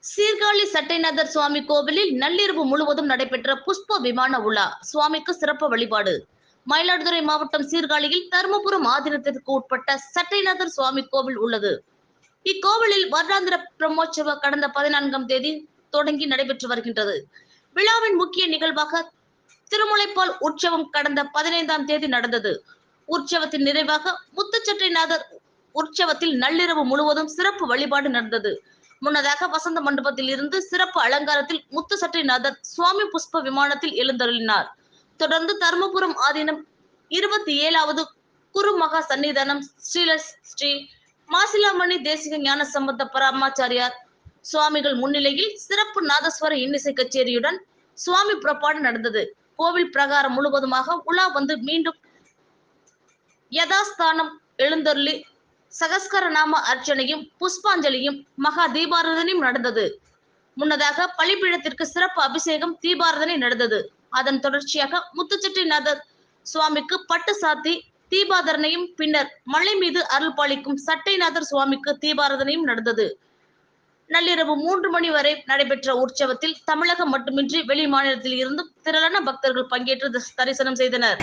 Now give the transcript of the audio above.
சீர்காழி சட்டைநாதர் சுவாமி கோவிலில் நள்ளிரவு முழுவதும் நடைபெற்ற புஷ்ப விமான உலா, சுவாமிக்கு சிறப்பு வழிபாடு. மயிலாடுதுறை மாவட்டம் சீர்காழியில் தருமபுரம் ஆதீனத்திற்கு உட்பட்ட சட்டைநாதர் சுவாமி கோவில் உள்ளது. இக்கோவிலில் வருடாந்திர பிரம்மோற்சவ கடந்த 14ஆம் தேதி தொடங்கி நடைபெற்று வருகின்றது. விழாவின் முக்கிய நிகழ்வாக திருமுலைப்பால் உற்சவம் கடந்த 15ஆம் தேதி நடந்தது. உற்சவத்தின் நிறைவாக முத்துச்சட்டைநாதர் உற்சவத்தில் நள்ளிரவு முழுவதும் சிறப்பு வழிபாடு நடந்தது. முன்னதாக வசந்த மண்டபத்தில் இருந்து சிறப்பு அலங்காரத்தில் முத்து சட்டைநாதர் சுவாமி புஷ்ப விமானத்தில் எழுந்தருளினார். தொடர்ந்து தருமபுரம் ஆதீனம் 27வது குருமகா சன்னிதானம் ஸ்ரீ மாசிலாமணி தேசிக ஞான சம்பந்த பரமாச்சாரியார் சுவாமிகள் முன்னிலையில் சிறப்பு நாதஸ்வர இன்னிசை கச்சேரியுடன் சுவாமி புறப்பாடு நடந்தது. கோவில் பிரகாரம் முழுவதுமாக உலா வந்து மீண்டும் யதாஸ்தானம் எழுந்தருளி சகஸ்கர நாம அர்ச்சனையும் புஷ்பாஞ்சலியும் மகா தீபாராதனையும் நடந்தது. முன்னதாக பலிபீடத்திற்கு சிறப்பு அபிஷேகம் தீபாராதனை நடந்தது. அதன் தொடர்ச்சியாக முத்துச்சட்டைநாதர் சுவாமிக்கு பட்டு சாத்தி தீபாராதனையும், பின்னர் மலை மீது அருள் பாலிக்கும் சட்டைநாதர் சுவாமிக்கு தீபாராதனையும் நடந்தது. நள்ளிரவு 3 மணி வரை நடைபெற்ற உற்சவத்தில் தமிழகம் மட்டுமின்றி வெளி மாநிலத்தில் இருந்தும் திரளான பக்தர்கள் பங்கேற்று தரிசனம் செய்தனர்.